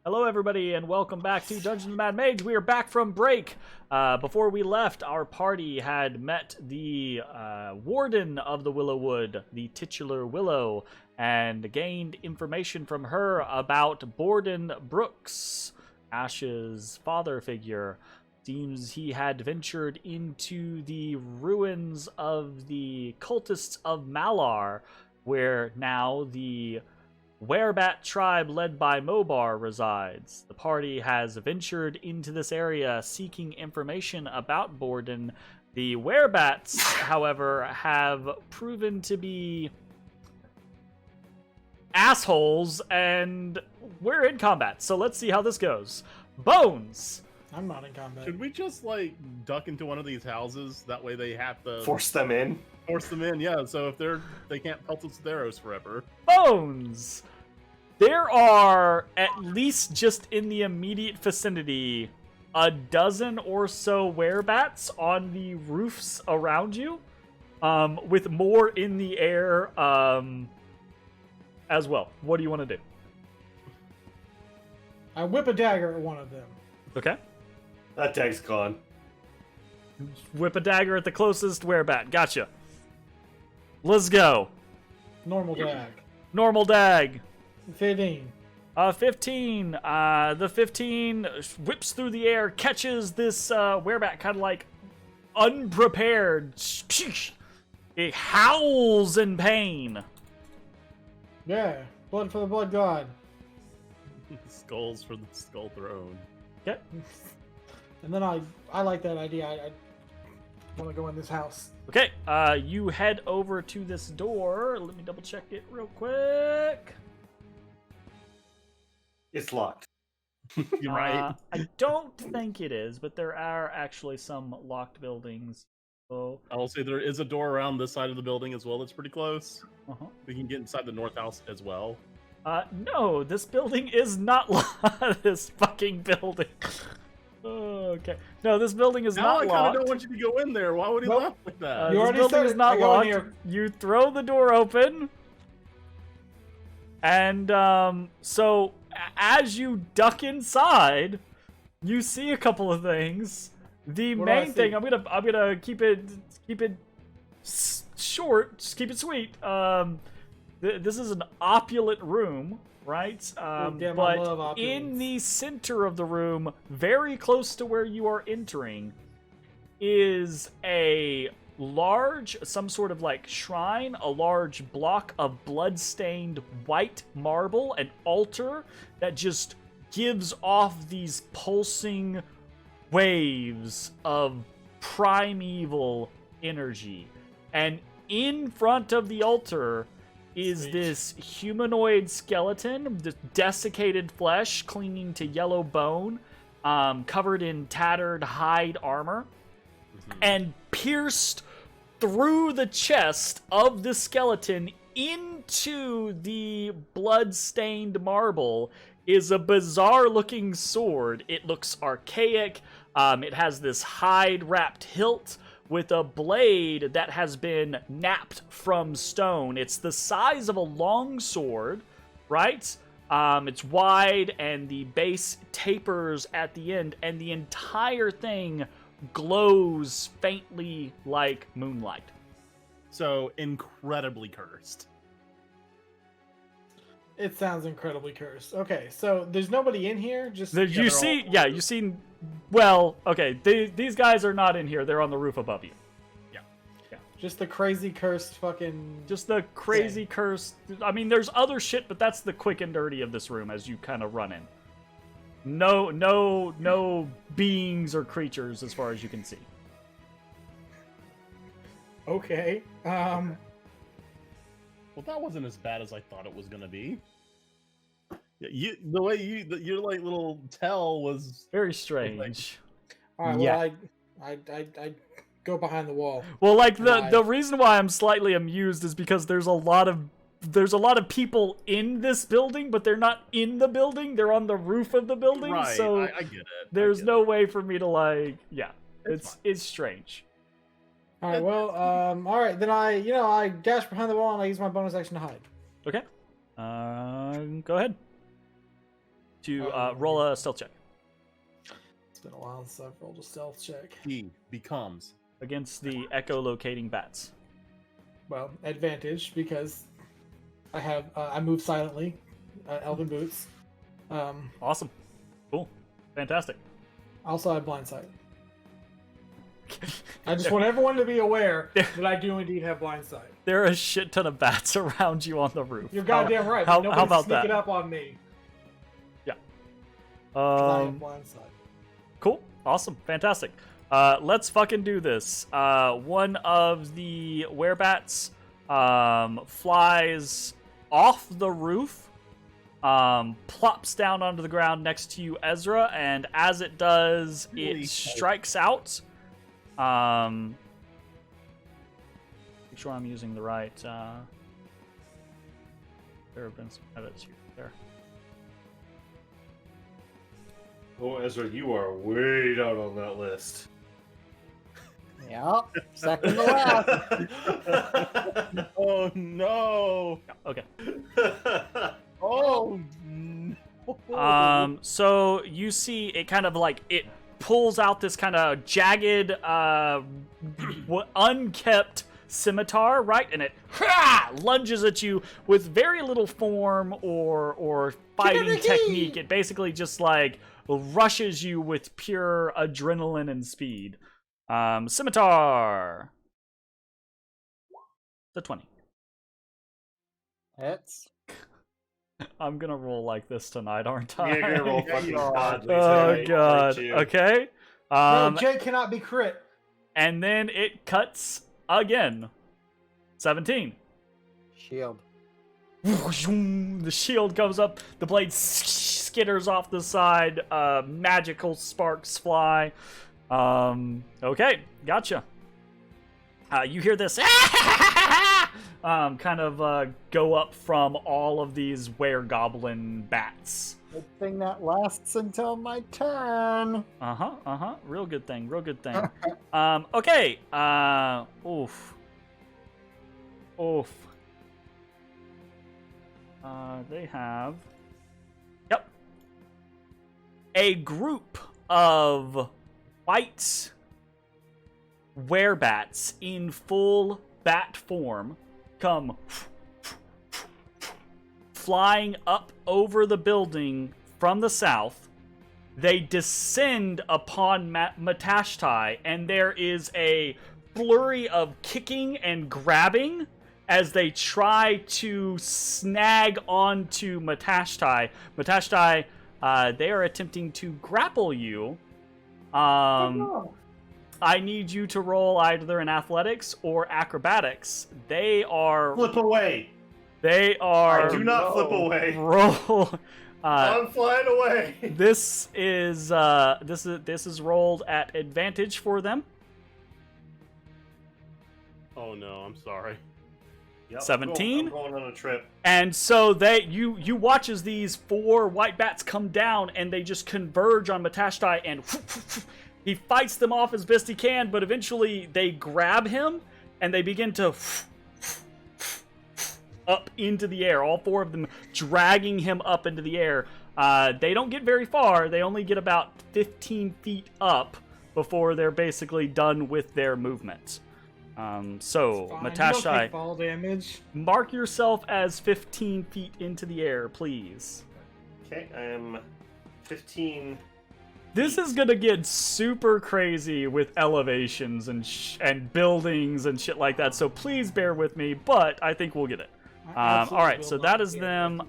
Hello, everybody, and welcome back to Dungeons & Mad Mage. We are back from break. Before we left, our party had met the warden of the Willowwood, the titular Willow, and gained information from her about Borden Brooks, Ash's father figure. Seems he had ventured into the ruins of the cultists of Malar, where now the Werebat tribe led by Mobar resides. The party has ventured into this area seeking information about Borden. The Werebats, however, have proven to be assholes, and we're in combat, so let's see how this goes. Bones! I'm not in combat. Should we just, duck into one of these houses? That way they have to... Force them in? Force them in, yeah. So if they can't pelt us with arrows forever. Bones! There are, at least just in the immediate vicinity, a dozen or so werebats on the roofs around you, with more in the air as well. What do you want to do? I whip a dagger at one of them. Okay. That dag's gone. Whip a dagger at the closest werebat. Gotcha. Let's go. Normal dag. Normal dag. 15. 15. The 15 whips through the air, catches this werebat kind of like unprepared. It howls in pain. Yeah. Blood for the blood god. Skulls for the skull throne. Okay. And then I like that idea. I want to go in this house. Okay, you head over to this door. Let me double check it real quick. It's locked. You're right. I don't think it is, but there are actually some locked buildings. So, I will say there is a door around this side of the building as well that's pretty close. uh-huh. We can get inside the north house as well. No, this building is not locked. This fucking building. Okay. No, this building is Now not I kind locked. of don't want you to go in there. Why would he laugh like that? You This already building said is it. not I go in locked. here. You throw the door open, and so as you duck inside, you see a couple of things. The What do I main thing, see? I'm gonna keep it short, just keep it sweet. This is an opulent room, right? damn, I love But in opulence. the center of the room, very close to where you are entering, is a large, some sort of like shrine, a large block of blood-stained white marble, an altar that just gives off these pulsing waves of primeval energy. And in front of the altar is Sweet. this humanoid skeleton, this desiccated flesh clinging to yellow bone, covered in tattered hide armor, and pierced through the chest of the skeleton into the blood-stained marble is a bizarre-looking sword. It looks archaic. It has this hide-wrapped hilt with a blade that has been knapped from stone. It's the size of a long sword, right? It's wide, and the base tapers at the end, and the entire thing glows faintly like moonlight. So incredibly cursed. It sounds incredibly cursed. Okay, so there's nobody in here. Just You see. Well, okay. These guys are not in here. They're on the roof above you. just the crazy cursed fucking. Just the crazy curse. I mean, there's other shit, but that's the quick and dirty of this room as you kind of run in. No beings or creatures as far as you can see. Okay. Well, that wasn't as bad as I thought it was gonna be. Yeah, the way your little tell was Very strange. All right. Yeah. Well, I go behind the wall. Well, like Why? the reason why I'm slightly amused is because there's a lot of people in this building, but they're not in the building. They're on the roof of the building. right. So I get it. there's no way for me to it's strange. All right. Well. All right. Then I dash behind the wall and I use my bonus action to hide. Okay. Go ahead. to roll a stealth check It's been a while since I've rolled a stealth check. He becomes. against the echolocating bats. Well, advantage because I have I move silently, elven boots. Awesome. Cool. Fantastic. Also, I have blind sight. I just want everyone to be aware that I do indeed have blind sight. There are a shit ton of bats around you on the roof. You're goddamn right. How Nobody's about sneaking that? up on me. Yeah. 'Cause I have blind sight. Cool. Awesome. Fantastic. Let's fucking do this. One of the werebats flies off the roof, plops down onto the ground next to you, Ezra, and as it does, Really it tight. strikes out. Make sure I'm using the right. There have been some edits here. There. Oh, Ezra, you are way down on that list. Yeah, second to last. Oh no! Okay. Oh no! So you see it kind of like it pulls out this kind of jagged, unkept scimitar, right? And it lunges at you with very little form or fighting technique. It basically just like rushes you with pure adrenaline and speed. Scimitar. The 20. Hits. I'm gonna roll like this tonight, aren't I? You're gonna roll Yeah, fucking you are. godly Oh tonight, god. aren't you? Okay. No, Jay cannot be crit. And then it cuts again. 17. Shield. The shield comes up, the blade skitters off the side, magical sparks fly. Okay, gotcha. You hear this kind of go up from all of these weregoblin bats. Good thing that lasts until my turn. Real good thing, real good thing. Okay, oof. They have, yep, a group of white werebats in full bat form come flying up over the building from the south. They descend upon Matashtai, and there is a flurry of kicking and grabbing as they try to snag onto Matashtai. Matashtai, they are attempting to grapple you. I need you to roll either in athletics or acrobatics. They are. Flip away. They are. I do not flip away. Roll. I'm flying away. This is rolled at advantage for them. Oh no! I'm sorry. Yep, 17? I'm going on a trip. And so you watch as these 4 white bats come down and they just converge on Matashtai, and he fights them off as best he can, but eventually they grab him and they begin to up into the air, all 4 of them dragging him up into the air. They don't get very far. They only get about 15 feet up before they're basically done with their movement. So, Fine. You don't Matashtai, take fall damage. mark yourself as 15 feet into the air, please. Okay, I am 15. This is gonna get super crazy with elevations and buildings and shit like that, so please bear with me, but I think we'll get it. Alright, so that is them.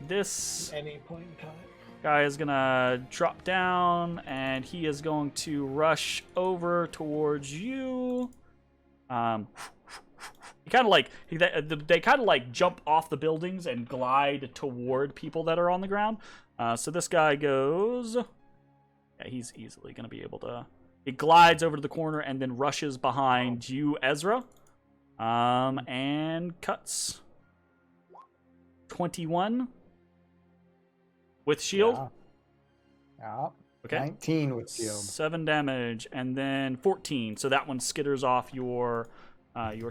This At any point in time. guy is gonna drop down, and he is going to rush over towards you. He kind of like they kind of like jump off the buildings and glide toward people that are on the ground. So this guy goes. Yeah, he's easily gonna be able to. He glides over to the corner and then rushes behind you, Ezra. And cuts. 21 with shield. Yeah. Okay. 19 with shield. 7 damage, and then 14. So that one skitters off your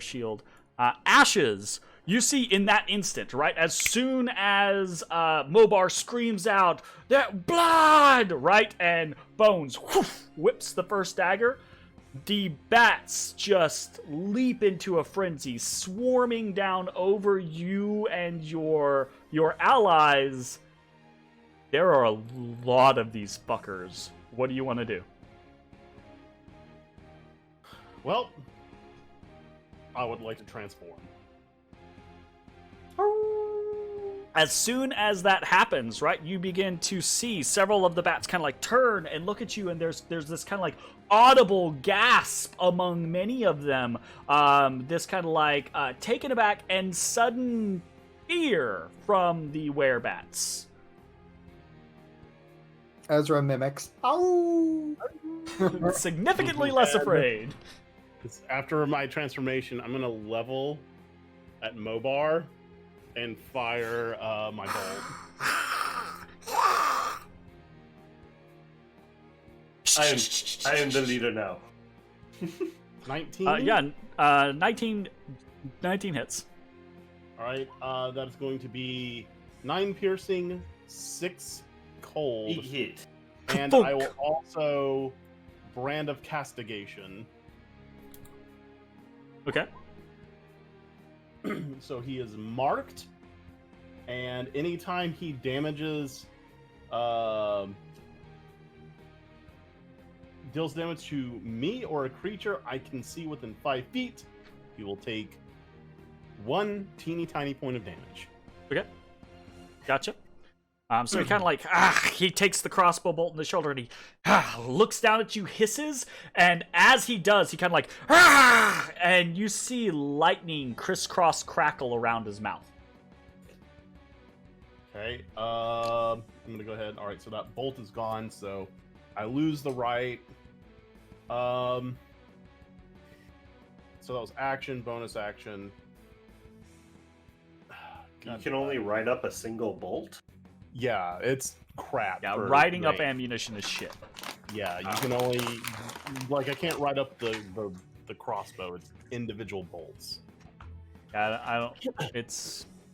shield. Ashes, you see in that instant, right, as soon as Mobar screams out, that blood, right, and Bones whips the first dagger, the bats just leap into a frenzy, swarming down over you and your allies. There are a lot of these fuckers. What do you want to do? Well, I would like to transform. As soon as that happens, right, you begin to see several of the bats kind of like turn and look at you, and there's this kind of like audible gasp among many of them. This kind of like taken aback and sudden fear from the werebats. Ezra mimics. Oh! Significantly less afraid. After my transformation, I'm gonna level at Mobar and fire my bolt. I am the leader now. 19? 19 hits. Alright, that is going to be 9 piercing, 6 cold. Eat hit. And Funk. I will also Brand of Castigation. Okay. So he is marked, and anytime he damages, deals damage to me or a creature I can see within 5 feet, he will take 1 teeny tiny point of damage. Okay. Gotcha. So he kind of like, he takes the crossbow bolt in the shoulder and he looks down at you, hisses, and as he does, he kind of like, and you see lightning crisscross crackle around his mouth. Okay, I'm gonna go ahead. All right, so that bolt is gone, so I lose the right. So that was action, bonus action. You can only write up a single bolt? Yeah, it's crap. Yeah, for riding up range. ammunition is shit. Yeah, you can only I can't ride up the crossbow. It's individual bolts. I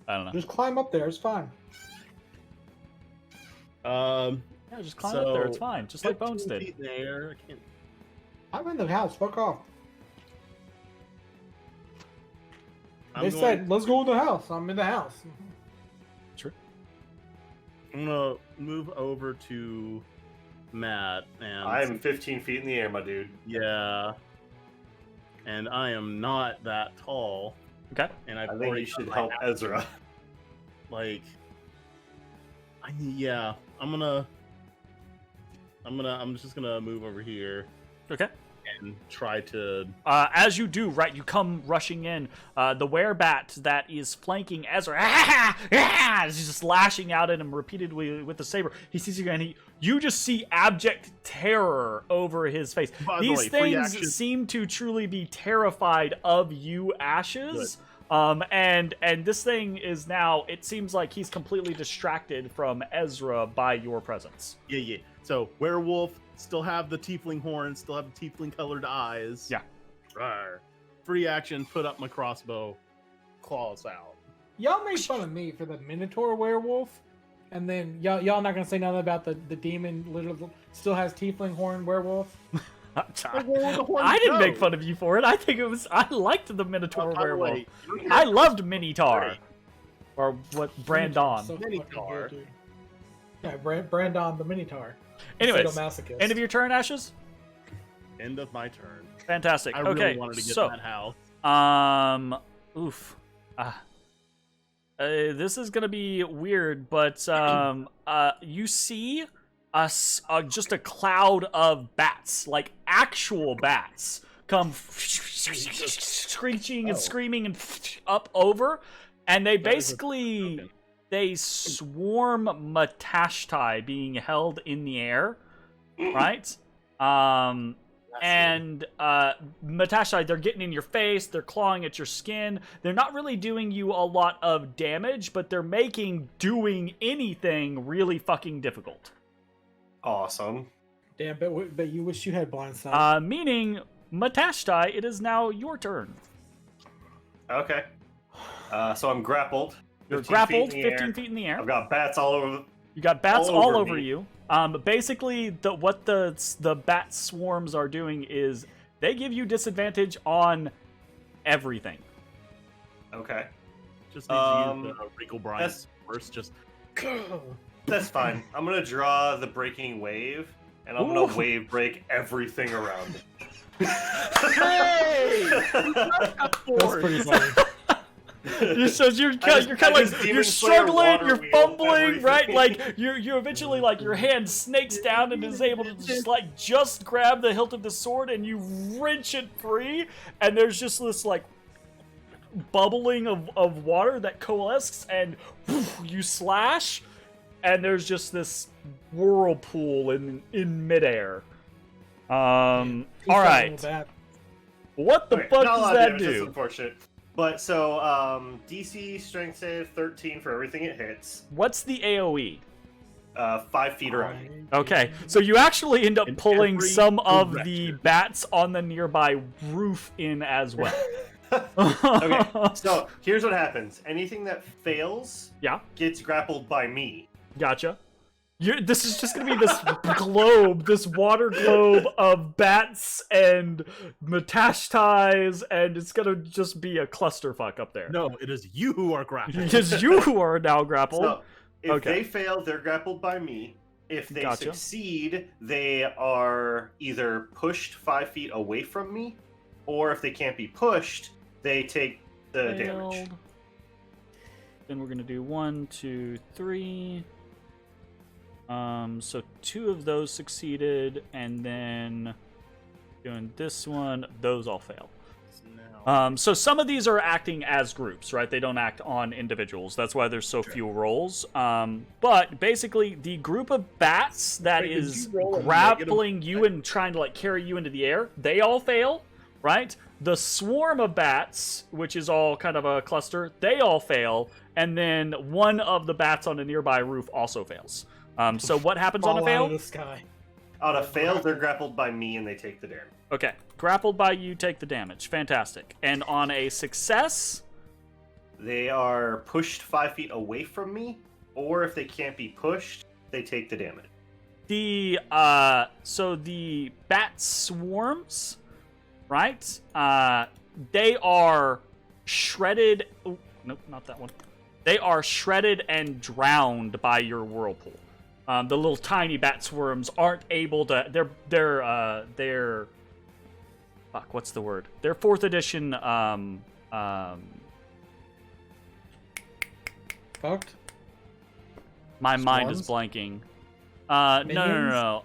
don't know. Just climb up there. It's fine. Yeah, just climb up there. It's fine. Just like 15 Bones did. feet in the air. I can't. I'm in the house. Fuck off. I'm They going- said, let's go in the house. I'm in the house. Sure. I'm gonna move over to Matt and I am 15 feet in the air, my dude. yeah, and I am not that tall. Okay. And I I've think already you should done help my- Ezra. Like, I'm just gonna move over here Okay. and try to. As you do, right, you come rushing in. The werebat that is flanking Ezra is just lashing out at him repeatedly with the saber. He sees you and you just see abject terror over his face. By the These way, free things action. seem to truly be terrified of you, Ashes. And this thing is now, it seems like he's completely distracted from Ezra by your presence. Yeah. So werewolf still have the tiefling horns, still have the tiefling colored eyes. Yeah. Rawr. Free action. Put up my crossbow. Claws out. Y'all made fun of me for the Minotaur werewolf, and then y'all not gonna say nothing about the demon literally still has tiefling horn werewolf. I didn't make fun of you for it. I think I liked the Minotaur By the werewolf. way, I loved Minotaur. Right. Or what, Brandon. So fucking Minotaur. good, dude. Yeah, Brandon the Minotaur. Anyways, Sadomasochist. end of your turn, Ashes? End of my turn. Fantastic. I Okay, really wanted to get so, in that house. oof. This is gonna be weird, but you see just a cloud of bats, like actual bats, come screeching and screaming and up over, and they basically they swarm Matashtai being held in the air, right? And Matashtai, they're getting in your face, they're clawing at your skin. They're not really doing you a lot of damage, but they're making doing anything really fucking difficult. Awesome. Damn, but you wish you had blindside. Meaning, Matashtai, it is now your turn. Okay. So I'm grappled. You're 15 grappled, feet in the 15 air. feet in the air. I've got bats all over. You got bats all over me. you. Basically, what the bat swarms are doing is they give you disadvantage on everything. Okay. Just need to use the Rick O'Brien that's- first. Just That's fine. I'm gonna draw the breaking wave, and I'm Ooh. gonna wave break everything around me. hey, That's pretty funny. So you're kind of just like Demon you're Slayer struggling, water you're wheel fumbling, right? everything. Like you eventually like your hand snakes down and is able to just grab the hilt of the sword and you wrench it free, and there's just this like bubbling of water that coalesces and you slash, and there's just this whirlpool in midair. All right. What the Okay, fuck not a lot does of that damage, that's do? unfortunate. But so DC strength save 13 for everything it hits. What's the AoE? 5 feet around me. Okay, so you actually end up In pulling every some of the direction. bats on the nearby roof in as well. Okay, so here's what happens. Anything that fails Yeah, gets grappled by me. gotcha. This is just gonna be this globe, this water globe of bats and Matashtais, and it's gonna just be a clusterfuck up there. no, it is you who are grappling. Because you are now grappled. So if Okay. they fail, they're grappled by me. If they Gotcha. succeed, they are either pushed 5 feet away from me, or if they can't be pushed, they take the damage. Failed. Then we're gonna do 1, 2, 3. So 2 of those succeeded, and then doing this one, those all fail. So some of these are acting as groups, right? They don't act on individuals. That's why there's so few rolls. But basically, the group of bats that Wait, did is you roll a grappling you and trying to like carry you into the air, they all fail, right? The swarm of bats, which is all kind of a cluster, they all fail, and then one of the bats on a nearby roof also fails. So what happens on a Fall out fail? of the sky. On a fail, they're grappled by me and they take the damage. Okay, grappled by you, take the damage. Fantastic. And on a success, They are pushed 5 feet away from me, or if they can't be pushed, they take the damage. so the bat swarms, right? They are shredded. Oh, nope, not that one. They are shredded and drowned by your whirlpool. The little tiny bat swarms aren't able to. They're. Fuck, what's the word? They're 4th edition. Fucked. My mind is Swarms? blanking. Minions? No.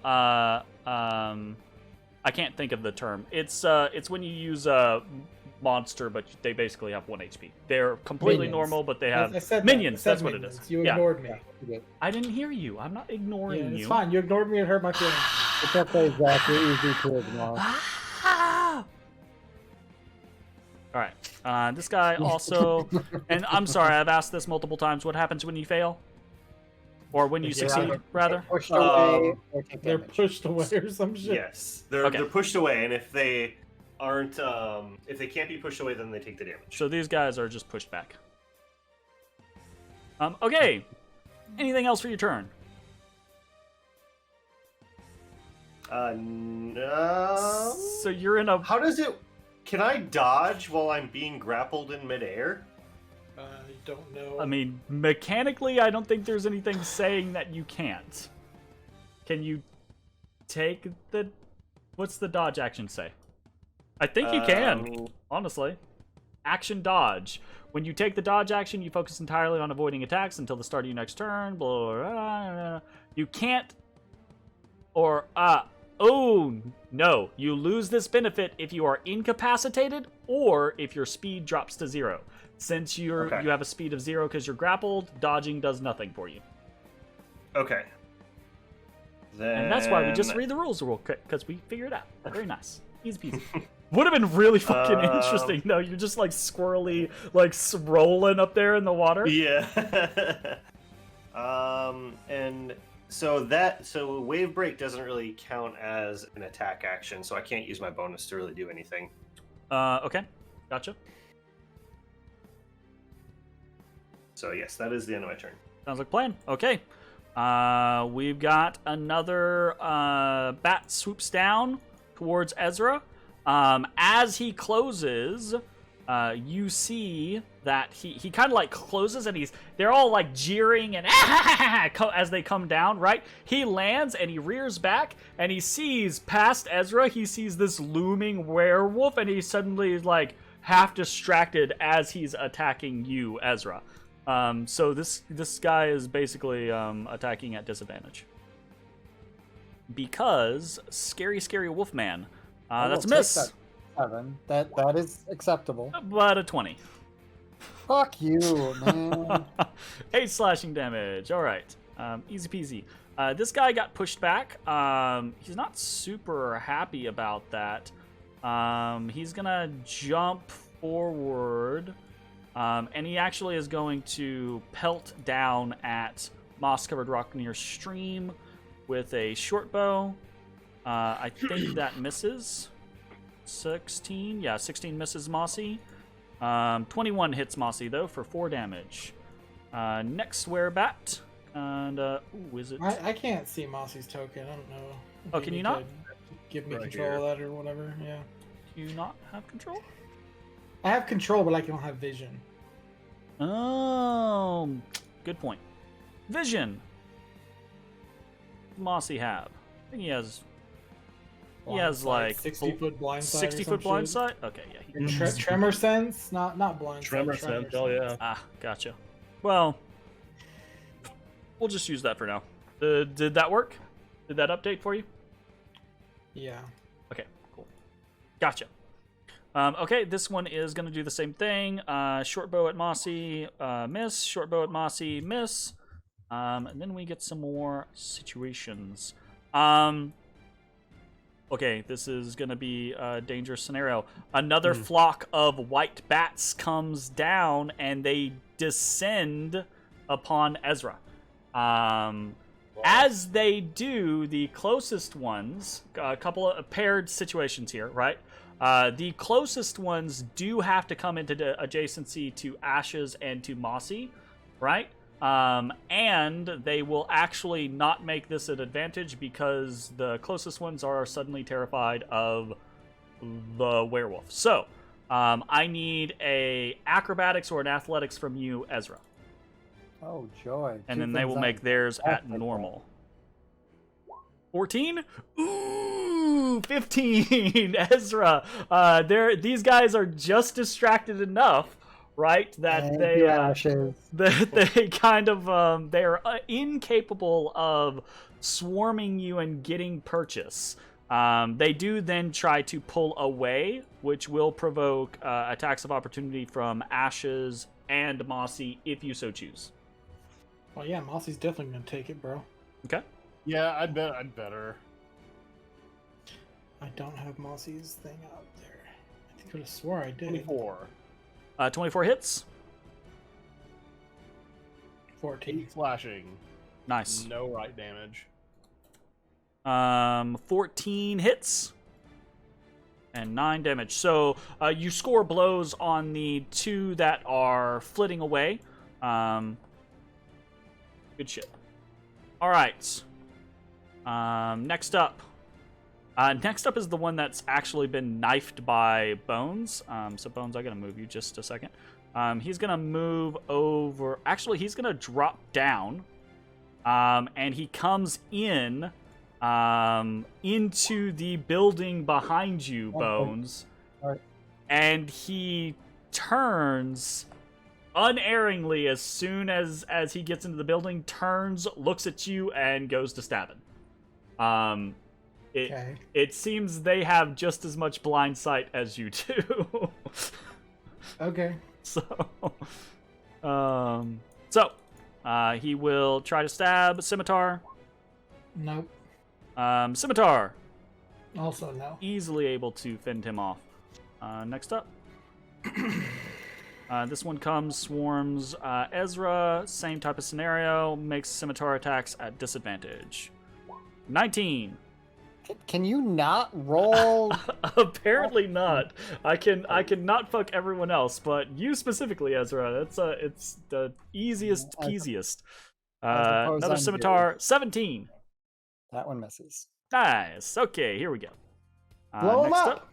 I can't think of the term. It's when you use a monster, but they basically have 1 HP. They're completely Minions. normal, but they I have said that. minions. I said That's what it minions. is. You Yeah. ignored me. I didn't hear you. I'm not ignoring Yeah, you. it's fine. You ignored me and hurt my feelings. It's okay, Zach. You're easy to ignore. All right. This guy also, and I'm sorry, I've asked this multiple times. What happens when you fail, or when you Yeah. succeed, rather? Pushed away Um, or take They're damage. pushed away or some shit. Yes, they're Okay. they're pushed away, and if they aren't, if they can't be pushed away, then they take the damage. So these guys are just pushed back. Okay. Anything else for your turn? No. So you're in a. How does it? Can I dodge while I'm being grappled in midair? I don't know. I mean, mechanically, I don't think there's anything saying that you can't. Can you take the... What's the dodge action say? I think you can, honestly. Action dodge. When you take the dodge action, you focus entirely on avoiding attacks until the start of your next turn. Blah, blah, blah. You can't... Or, oh, no. You lose this benefit if you are incapacitated or if your speed drops to 0. Since you have a speed of 0 because you're grappled, dodging does nothing for you. Okay. Then... And that's why we just read the rules real quick, because we figured it out. Very nice. Easy peasy. Would have been really fucking interesting, though. You're just, like, squirrely, like, rolling up there in the water. Yeah. And so wave break doesn't really count as an attack action, so I can't use my bonus to really do anything. Okay. Gotcha. So yes, that is the end of my turn. Sounds like a plan. Okay. We've got another bat swoops down towards Ezrah. As he closes, you see that he kind of like closes and they're all like jeering and as they come down, right? He lands and he rears back and he sees past Ezrah, he sees this looming werewolf and he's suddenly like half distracted as he's attacking you, Ezrah. So this guy is basically attacking at disadvantage. Because scary Wolfman. That's a miss. That is acceptable. But a 20. Fuck you, man. 8 slashing damage. All right. Easy peasy. This guy got pushed back. He's not super happy about that. He's gonna jump forward. And he actually is going to pelt down at moss-covered rock near stream with a short bow. I think that misses. 16? Yeah, 16 misses Mossy. 21 hits Mossy, though, for 4 damage. Next werebat. And, ooh, is it... I can't see Mossy's token. I don't know. Oh, can you not? Give me Right control here. of that or whatever, yeah. Do you not have control? I have control, but I don't have vision. Oh, good point. Vision. Mossy have? I think he has... He has like 60-foot blind sight. 60 foot blind sight? Okay, yeah. Tremor sense? Not blind sight. Tremor sense, hell yeah. Ah, gotcha. Well, we'll just use that for now. Did that work? Did that update for you? Yeah. Okay, cool. Gotcha. Okay, this one is going to do the same thing. Short bow at Mossy, miss. Short bow at Mossy, miss. And then we get some more situations. Okay, this is going to be a dangerous scenario. Another flock of white bats comes down, and they descend upon Ezrah. As they do, the closest ones, a couple of paired situations here, right? The closest ones do have to come into adjacency to Ashes and to Mossy, right? And they will actually not make this an advantage because the closest ones are suddenly terrified of the werewolf. So, I need a acrobatics or an athletics from you, Ezrah. Oh, joy. And Two then they things will I'm make theirs at like normal. 14? Ooh, 15, Ezra. These guys are just distracted enough, right? That Thank they you, Ashes. they kind of they are incapable of swarming you and getting purchase. They do then try to pull away, which will provoke attacks of opportunity from Ashes and Mossy if you so choose. Well, yeah, Mossy's definitely gonna take it, bro. Okay. Yeah, I'd better. I don't have Mossy's thing out there. I think I could have swore I did. 24. 24 hits. 14. 8 slashing. Nice. No right damage. 14 hits. And 9 damage. So you score blows on the 2 that are flitting away. Good shit. All right. Next up. Next up is the one that's actually been knifed by Bones. So Bones, I gotta move you just a second. He's gonna move over. Actually, he's gonna drop down. And he comes in into the building behind you, Bones. All right. And he turns unerringly as soon as he gets into the building, turns, looks at you, and goes to stab him. Okay. It seems they have just as much blind sight as you do. Okay. So he will try to stab Scimitar. Nope. Scimitar, Also no. easily able to fend him off. Next up. This one comes, swarms Ezrah, same type of scenario, makes Scimitar attacks at disadvantage. 19. Can you not roll? Apparently not. I can not fuck everyone else, but you specifically, Ezra. It's the easiest peasiest. suppose Another I'm scimitar, 17. That one misses. Nice. Okay, here we go. Blow 'em next up.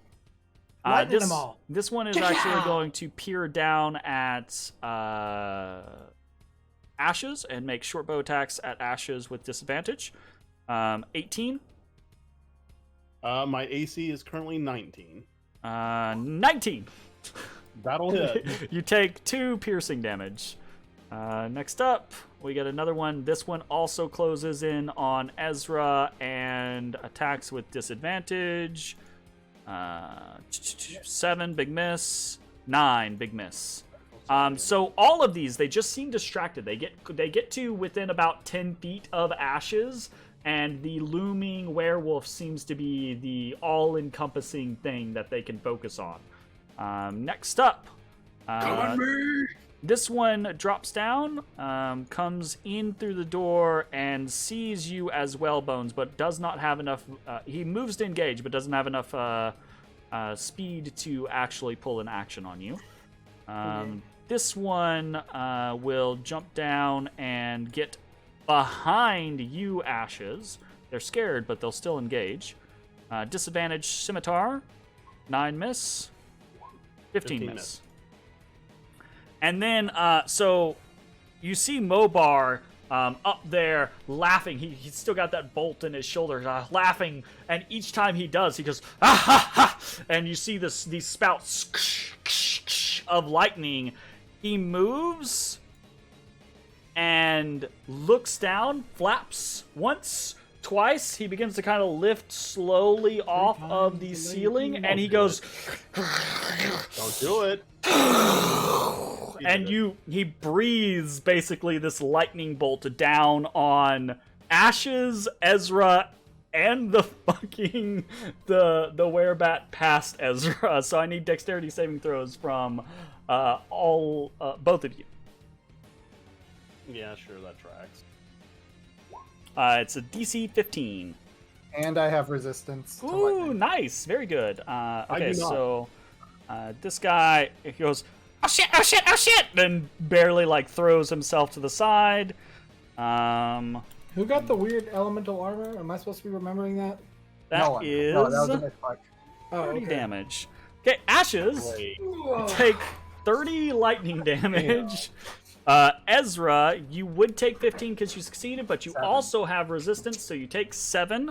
Lightning this, them all. this one is actually going to peer down at ashes and make short bow attacks at ashes with disadvantage. 18. My AC is currently 19. 19. That'll hit. You take 2 piercing damage. Next up, we get another one. This one also closes in on Ezra and attacks with disadvantage. 7, big miss. 9, big miss. So all of these, they just seem distracted. They get to within about 10 feet of ashes, and the looming werewolf seems to be the all-encompassing thing that they can focus on. Next up, this one drops down, comes in through the door, and sees you as well, Bones, but does not have enough... he moves to engage, but doesn't have enough speed to actually pull an action on you. This one will jump down and get behind you, Ashes. They're scared, but they'll still engage. Disadvantage scimitar. 9 miss. 15 miss. And then, so you see Mobar up there laughing. He's still got that bolt in his shoulder, laughing. And each time he does, he goes, ah ha ha! And you see these spouts of lightning. He moves and looks down, flaps once, twice. He begins to kind of lift slowly off of the ceiling, and he goes, Don't do it. And he breathes basically this lightning bolt down on Ashes, Ezra, and the fucking the werebat past Ezra. So I need dexterity saving throws from both of you. Yeah, sure, that tracks. It's a DC 15. And I have resistance to Ooh, lightning. nice. Very good. do Okay, not. so this guy, he goes, oh shit, oh shit, oh shit, and barely like throws himself to the side. Who got the weird elemental armor? Am I supposed to be remembering that? That is No, that was a misclick. Oh, 30 okay. damage. Okay, Ashes Wait. take 30 lightning damage. Ezra, you would take 15 because you succeeded, but you 7. also have resistance, so you take 7.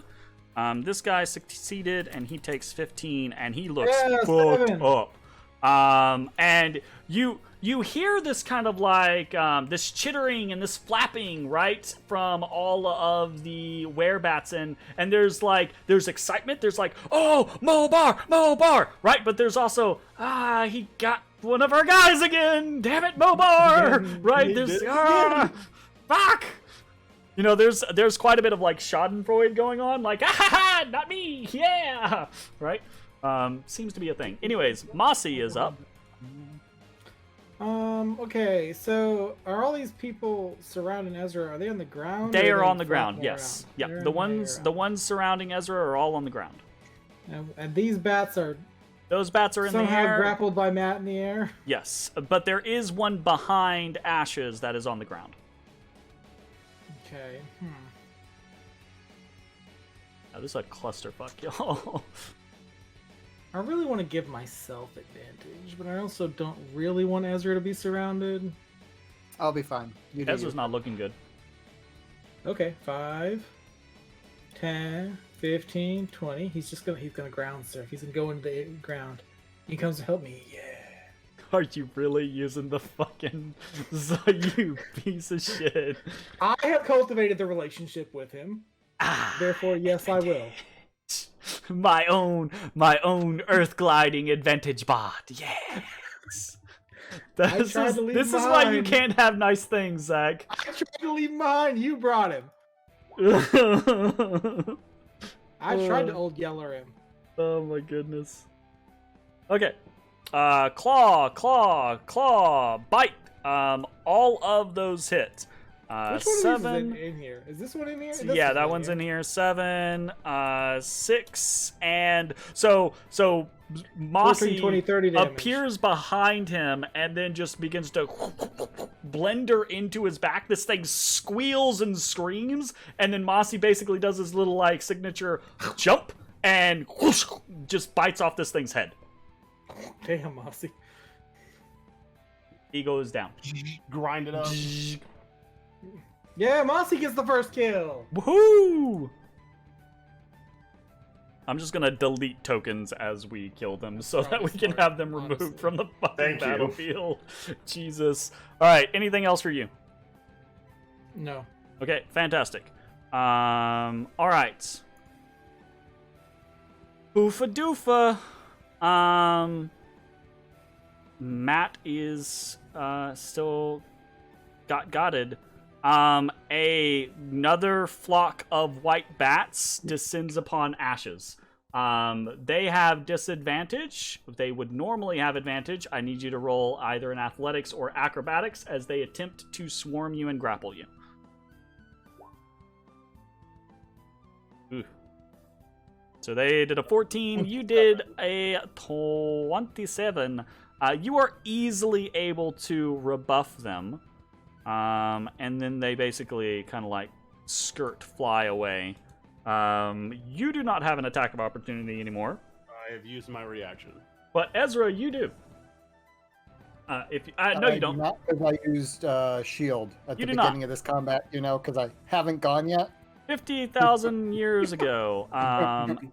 This guy succeeded, and he takes 15, and he looks fucked 7. up. And you hear this kind of like this chittering and this flapping, right, from all of the werebats, and there's excitement. There's like, oh, Mobar, right? But there's also he got one of our guys again. Damn it, Mobar, right? There's fuck. You know, there's quite a bit of like Schadenfreude going on, like not me, yeah, right? Seems to be a thing. Anyways, Mossy is up. Okay, so are all these people surrounding Ezra, are they on the ground? They or are on the flying ground. Yes. around? Yep. They're The in ones air. the ones surrounding Ezra are all on the ground. And these bats are Those bats are in the somehow air. grappled by Matt in the air. Yes, but there is one behind Ashes that is on the ground. Okay. Now, this is a clusterfuck, y'all. I really want to give myself advantage, but I also don't really want Ezra to be surrounded. I'll be fine. You do Ezra's you. not looking good. Okay, 5, 10, 15, 20. He's gonna ground surf. He's gonna go into the ground. He comes to help me. Yeah. Are you really using the fucking you piece of shit? I have cultivated the relationship with him. Therefore, yes, I will. My own earth gliding advantage bot. Yes. This tried to leave is why you mine. can't have nice things, Zach. I tried to leave mine. You brought him. I tried to old yeller him. Oh my goodness. Okay. Claw, bite. All of those hit. Which one 7. of these is in here? Is this one in here? Yeah, that one's in here. 7, 6, and so 14, Mossy 20, 30 damage. appears behind him and then just begins to blender into his back. This thing squeals and screams, and then Mossy basically does his little like signature jump and just bites off this thing's head. Damn, Mossy. He goes down. Grind it up. Yeah, Mossy gets the first kill. Woohoo! I'm just gonna delete tokens as we kill them so that we can have them removed from the fucking Thank you. battlefield. Jesus. Alright, anything else for you? No. Okay, fantastic. Alright. Oofa doofa. Matt is still gotted. Another flock of white bats descends upon Ashes. They have disadvantage. They would normally have advantage. I need you to roll either in athletics or acrobatics as they attempt to swarm you and grapple you. Ooh. So they did a 14. You did a 27. You are easily able to rebuff them. And then they basically kind of like fly away. You do not have an attack of opportunity anymore. I have used my reaction. But Ezra, you do. No, you don't. Not because I used shield at You the do not. beginning of this combat, because I haven't gone yet. 50,000 years ago,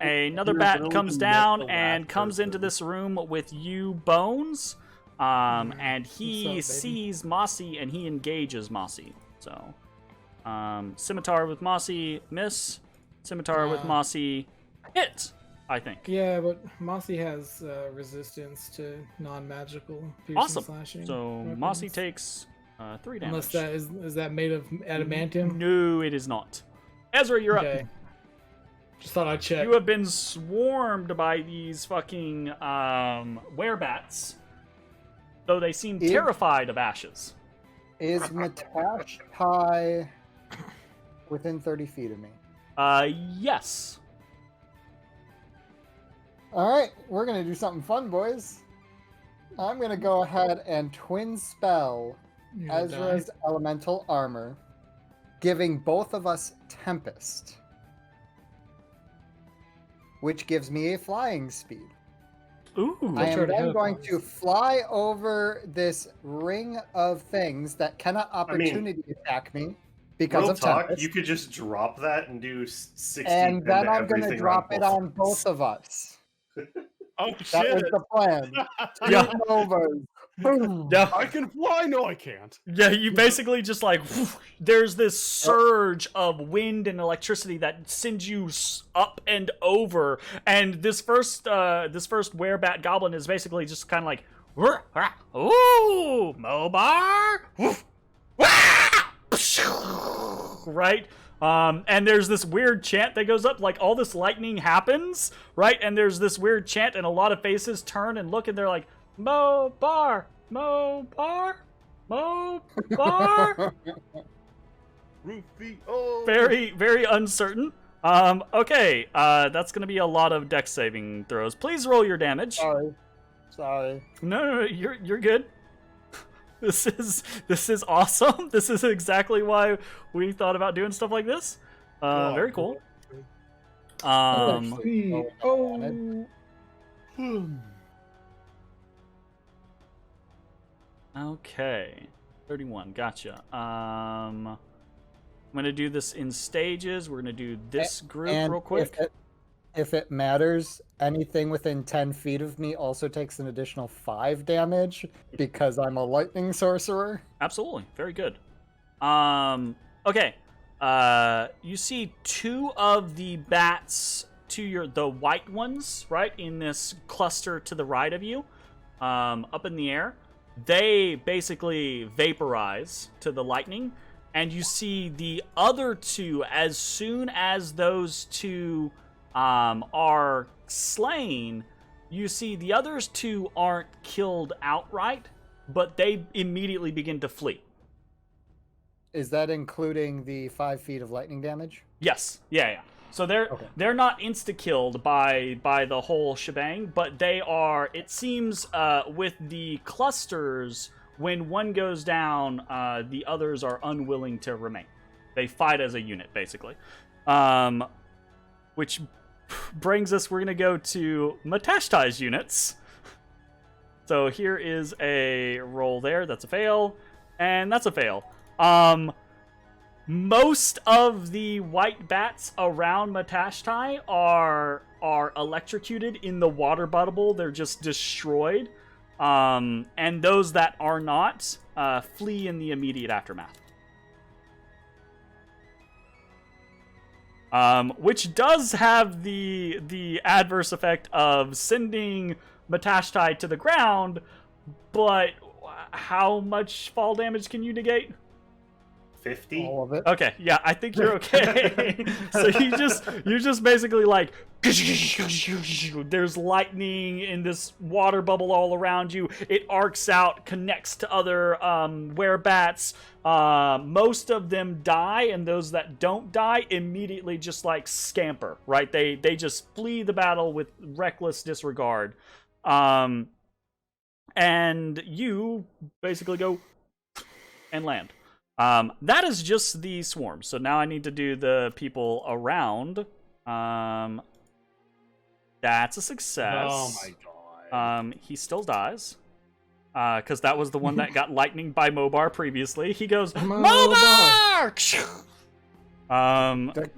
another bat comes down and comes into this room with you, Bones. And he What's up, baby? sees Mossy and he engages Mossy. So, Scimitar with Mossy, miss. Scimitar with Mossy, hit, I think. Yeah, but Mossy has resistance to non-magical piercing Awesome. slashing. So, weapons. Mossy takes 3 damage. Unless that is that made of adamantium? No, it is not. Ezra, you're Okay. up. Just thought I'd check. You have been swarmed by these fucking werebats, though they seem If- terrified of Ashes. Is Matashtai within 30 feet of me? Yes. All right, we're going to do something fun, boys. I'm going to go ahead and twin spell You're gonna die. Ezra's elemental armor, giving both of us Tempest, which gives me a flying speed. Ooh. I am tried to then help going us. to fly over this ring of things that cannot opportunity attack me because Real of talk, Tempest. you could just drop that and do 60 And then into I'm going to everything drop on it on both of us. Oh That shit! was the plan. Yeah. Two Novas. Boom. Yeah. I can fly. No, I can't. Yeah, you basically just like there's this surge of wind and electricity that sends you up and over, and this first werebat goblin is basically just kind of like, ooh, Mobar, right? And there's this weird chant that goes up, like all this lightning happens, right? And there's this weird chant, and a lot of faces turn and look, and they're like, Mobar, Mobar, Mobar. Rufio. Very, very uncertain. Okay, that's gonna be a lot of dex saving throws. Please roll your damage. Sorry. No, you're good. This is awesome. This is exactly why we thought about doing stuff like this. Very cool. Sweet. Oh. Okay, 31. Gotcha. I'm gonna do this in stages. We're gonna do this group And real quick. If it matters, anything within 10 feet of me also takes an additional 5 damage because I'm a lightning sorcerer. Absolutely. Very good. Okay. You see 2 of the bats the white ones, right, in this cluster to the right of you, up in the air. They basically vaporize to the lightning, and you see the other 2, as soon as those 2 are slain, you see the others 2 aren't killed outright, but they immediately begin to flee. Is that including the 5 feet of lightning damage? Yes. Yeah. So Okay. they're not insta-killed by the whole shebang, but they are. It seems with the clusters, when one goes down, the others are unwilling to remain. They fight as a unit, basically. Which brings us. We're gonna go to Matashtai's units. So here is a roll there. That's a fail, and that's a fail. Most of the white bats around Matashtai are electrocuted in the water bubble. They're just destroyed. And those that are not flee in the immediate aftermath. Which does have the adverse effect of sending Matashtai to the ground, but how much fall damage can you negate? 50. All of it. Okay, yeah, I think you're okay. So you just basically like there's lightning in this water bubble all around you. It arcs out, connects to other werebats. Most of them die, and those that don't die immediately just like scamper. Right? They just flee the battle with reckless disregard. And you basically go and land. That is just the swarm. So now I need to do the people around. That's a success. Oh my god. He still dies. Because that was the one that got lightning by Mobar previously. He goes, Mobar!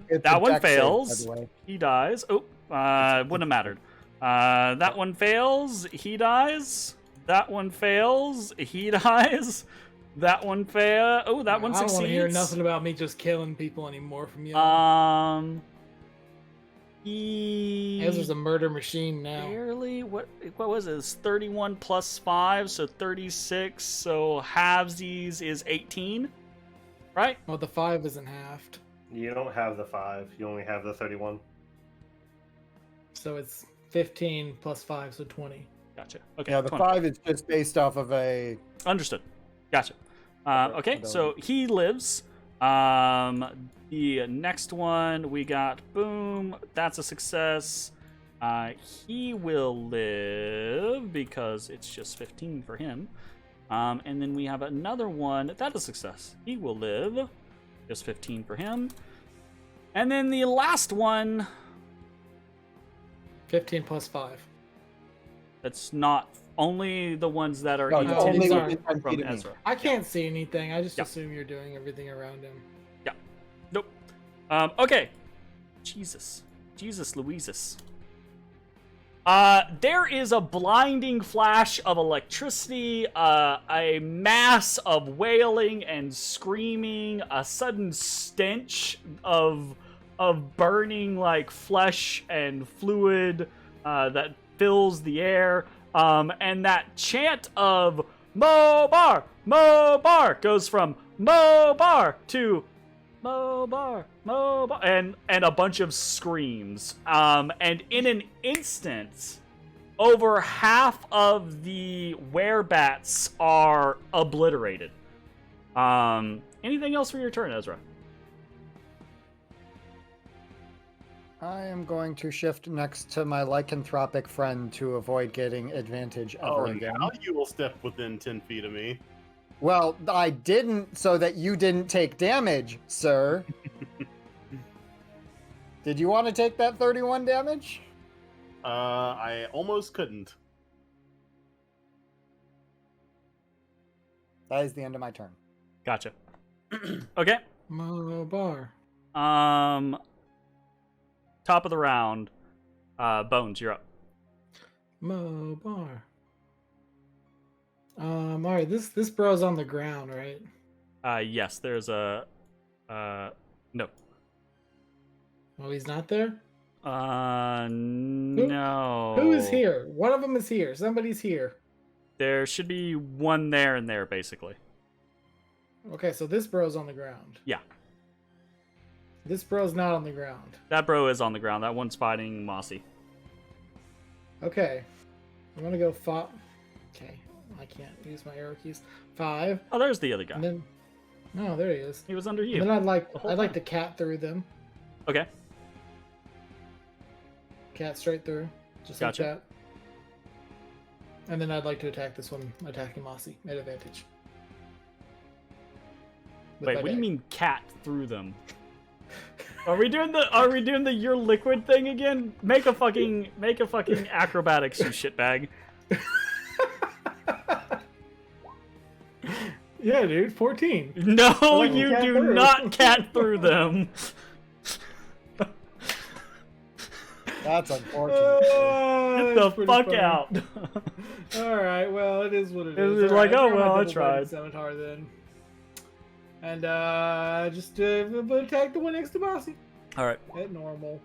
It's That a one dex save, fails. by the way. He dies. Oh, wouldn't have mattered. That one fails. He dies. That one fails. He dies. That one fail. Oh, that one I don't succeeds. want to hear nothing about me just killing people anymore from you. Ezra's a murder machine now. Barely. What was it? It's 31 plus 5, so 36. So halvesies is 18, right? Well, the 5 isn't halved, You don't have the 5. You only have the 31. so it's 15 plus 5, so 20. Gotcha. Okay. Yeah, the 20. 5 is just based off of a. Understood. Gotcha. Okay, so he lives. The next one we got, boom, that's a success. He will live because it's just 15 for him. And then we have another one, that's a success. He will live, just 15 for him. And then the last one, 15 plus 5. that's not only the ones that are No, in it's Oh, only sorry. within 10 from feet of me. Ezra. I can't see anything. I just Yeah. assume you're doing everything around him. Nope. Okay. Jesus Louises. There is a blinding flash of electricity, a mass of wailing and screaming, a sudden stench of burning like flesh and fluid that fills the air, and that chant of Mobar, Mobar goes from Mobar to Mobar, Mobar, and a bunch of screams. And in an instant, over half of the werebats are obliterated. Anything else for your turn, Ezra? I am going to shift next to my lycanthropic friend to avoid getting advantage ever again. Now you will step within 10 feet of me. Well, I didn't so that you didn't take damage, sir. Did you want to take that 31 damage? I almost couldn't. That is the end of my turn. Gotcha. Okay. Mobar. Top of the round. Bones, you're up. Mobar. Alright, this bro's on the ground, right? Yes, there's a no. Oh, he's not there? No. Who is here? One of them is here. Somebody's here. There should be one there and there, basically. Okay, so this bro's on the ground. Yeah. This bro's not on the ground. That bro is on the ground. That one's fighting Mossy. Okay. I'm gonna go Okay. I can't use my arrow keys. 5. Oh, there's the other guy. And then No, there he is. He was under And you. then I'd like the whole to time. cat through them. Okay. Cat straight through. Just Gotcha. like that. And then I'd like to attack this one, attacking Mossy at advantage. With Wait, my what do you deck. mean cat through them? Are we doing the you're liquid thing again? Make a fucking acrobatics, you shitbag. Yeah, dude, 14. No, like you cat do through. not cat through them. That's unfortunate. Oh, Get the fuck out. All right, well, it is what it It is. was All like, right, oh, throw my well, I double-bladed tried. Scimitar then. And just attack the one next to Mossy All right. at normal.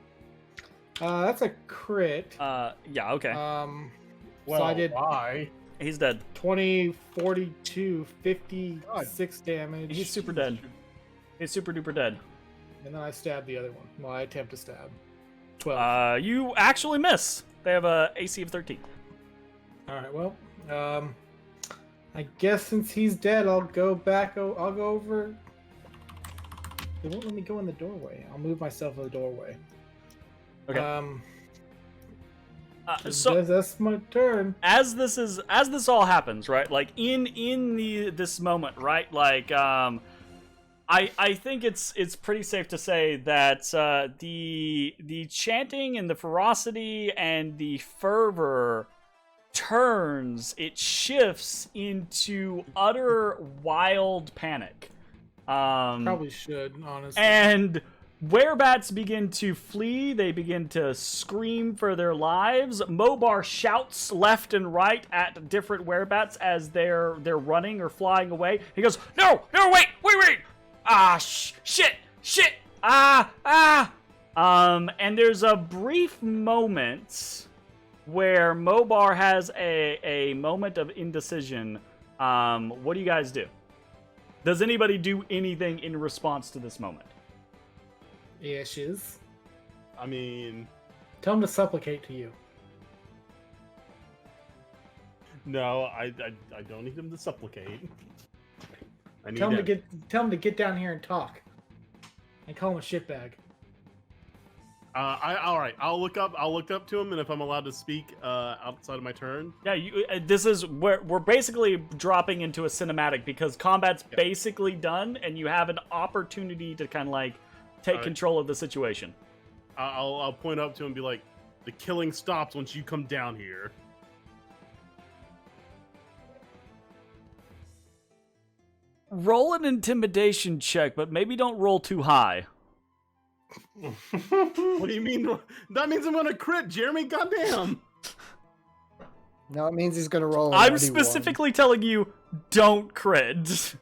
That's a crit. Yeah. Okay. So I did Why? He's dead. 20, 42, 56 damage. He's super dead. He's super duper dead. And then I stabbed the other one. Well, I attempt to stab. 12. You actually miss. They have a AC of 13. All right, well, I guess since he's dead, I'll go back. I'll go over. They won't let me go in the doorway. I'll move myself in the doorway. Okay. So that's my turn. As this all happens, right? Like in this moment, right? Like I think it's pretty safe to say that the chanting and the ferocity and the fervor it shifts into utter wild panic. Probably should, honestly. And werebats begin to flee. They begin to scream for their lives. Mobar shouts left and right at different werebats as they're running or flying away. He goes, "No, wait! Ah, shit! And there's a brief moment where Mobar has a moment of indecision. What do you guys do? Does anybody do anything in response to this moment? Ashes. I mean, Tell him to supplicate to you. no, I don't need him to supplicate. I need Tell him to get down here and talk. And call him a shitbag. all right. I'll look up to him, and if I'm allowed to speak outside of my turn. Yeah, this is where we're basically dropping into a cinematic because combat's basically done, and you have an opportunity to kind of like take control of the situation. I'll point up to him and be like, "The killing stops once you come down here." Roll an intimidation check, but maybe don't roll too high. What do you mean? That means I'm gonna crit, Jeremy. Goddamn. No, it means he's gonna roll. I'm specifically telling you, don't crit.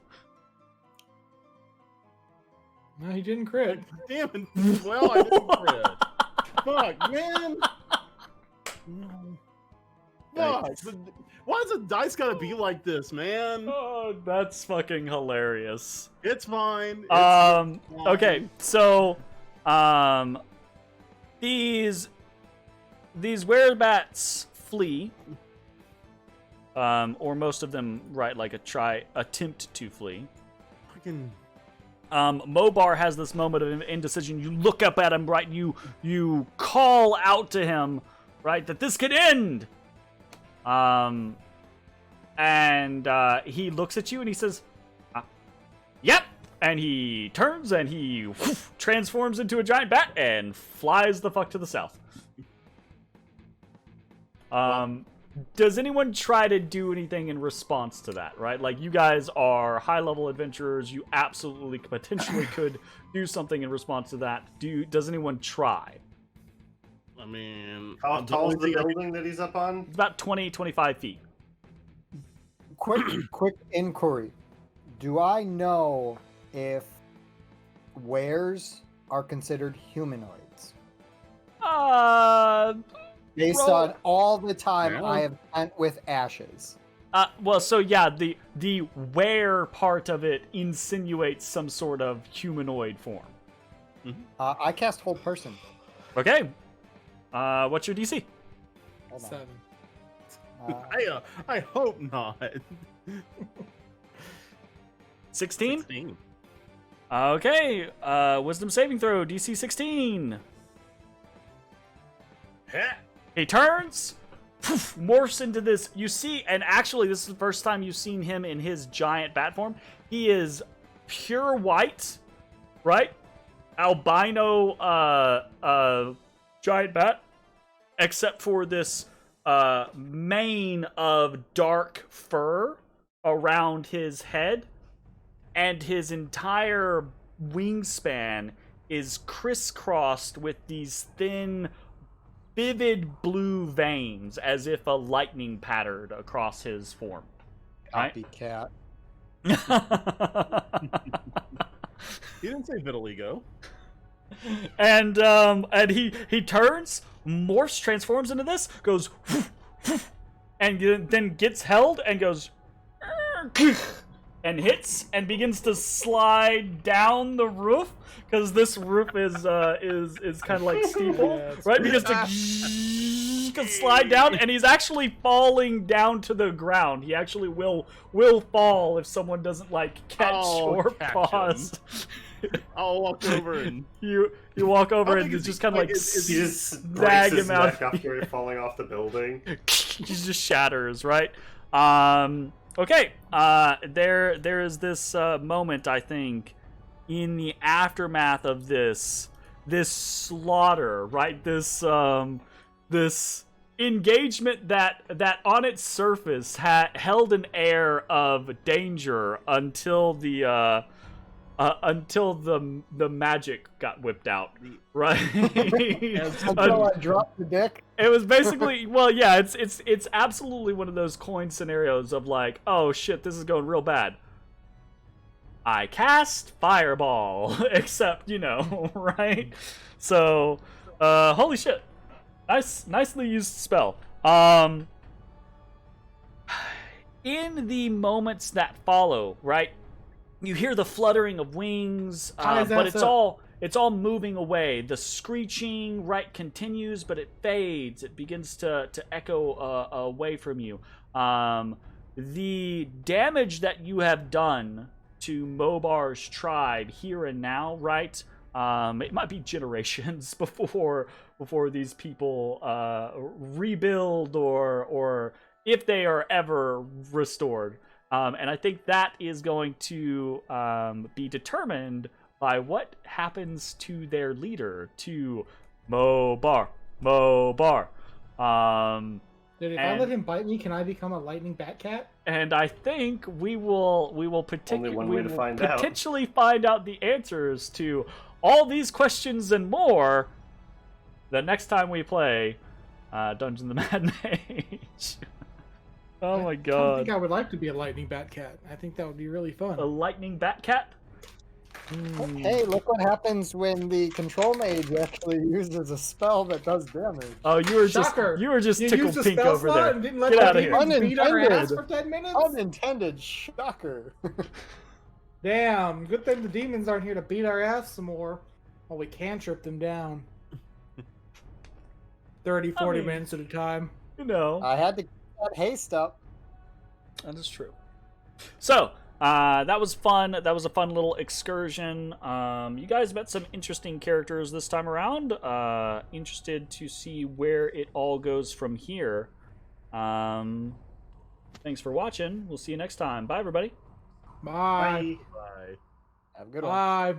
No, he didn't crit. Damn it. Well, I didn't crit. Fuck, man. Fuck. Why does the dice gotta be like this, man? Oh, that's fucking hilarious. It's fine. Okay, so, these werebats flee, or most of them, right, like attempt to flee. Fucking. Mobar has this moment of indecision. You look up at him, right? You call out to him, right, that this could end. And he looks at you and he says, "Yep." And he turns and he transforms into a giant bat and flies the fuck to the south. Does anyone try to do anything in response to that, right? Like, you guys are high-level adventurers. You absolutely potentially could do something in response to that. Does anyone try? I mean, How tall is the building that he's up on? It's about 20, 25 feet. Quick inquiry. Do I know if wares are considered humanoids? Based Roll- on all the time Yeah. I have spent with ashes. Well, so yeah, the where part of it insinuates some sort of humanoid form. I cast hold person. Okay. What's your DC? Hold on. 7. I hope not. 16? 16. Okay, wisdom saving throw, DC 16. Heh. He turns, morphs into this. You see, and actually, this is the first time you've seen him in his giant bat form. He is pure white, right? Albino, giant bat, except for this mane of dark fur around his head, and his entire wingspan is crisscrossed with these thin, vivid blue veins, as if a lightning pattered across his form. Right? Copycat. He didn't say vitiligo. And he turns, morphs, transforms into this, goes, and then gets held and goes, and hits and begins to slide down the roof, because this roof is kind of like steeple, right? Begins to slide down, and he's actually falling down to the ground. He actually will fall if someone doesn't like catch or pause. I'll walk over and you walk over and it's just kind of like He just snag breaks his him out. neck after falling off the building. He just shatters, right? Okay. There is this moment, I think, in the aftermath of this slaughter, right? This engagement that on its surface held an air of danger until the magic got whipped out, right? Until I dropped the dick. It was basically, well, yeah, it's absolutely one of those coin scenarios of like, oh shit, this is going real bad. I cast fireball, except, right? So, holy shit. Nicely used spell. In the moments that follow, right? You hear the fluttering of wings, but it's all moving away. The screeching, right, continues, but it fades. It begins to echo away from you. The damage that you have done to Mobar's tribe here and now, right? It might be generations before these people rebuild or if they are ever restored. And I think that is going to be determined by what happens to their leader, to Mobar. Dude, if I let him bite me, can I become a lightning bat cat? And I think we will Only one way to find out. potentially find out the answers to all these questions and more the next time we play Dungeons the Mad Mage. Oh my god. I think I would like to be a lightning bat cat. I think that would be really fun. A lightning bat cat? Hey, look what happens when the control mage actually uses a spell that does damage. Oh, you were Shocker. just You tickled used a pink spell over slot there. and didn't let Get the out of here. demons beat our ass Unintended. for 10 minutes? Unintended shocker. Damn, good thing the demons aren't here to beat our ass some more. Well, we can trip them down. 30, 40 minutes at a time. I had to get that haste up. That is true. So, that was fun. That was a fun little excursion. You guys met some interesting characters this time around. Interested to see where it all goes from here. Thanks for watching. We'll see you next time. Bye, everybody. Bye. Bye. Have a good one. Bye.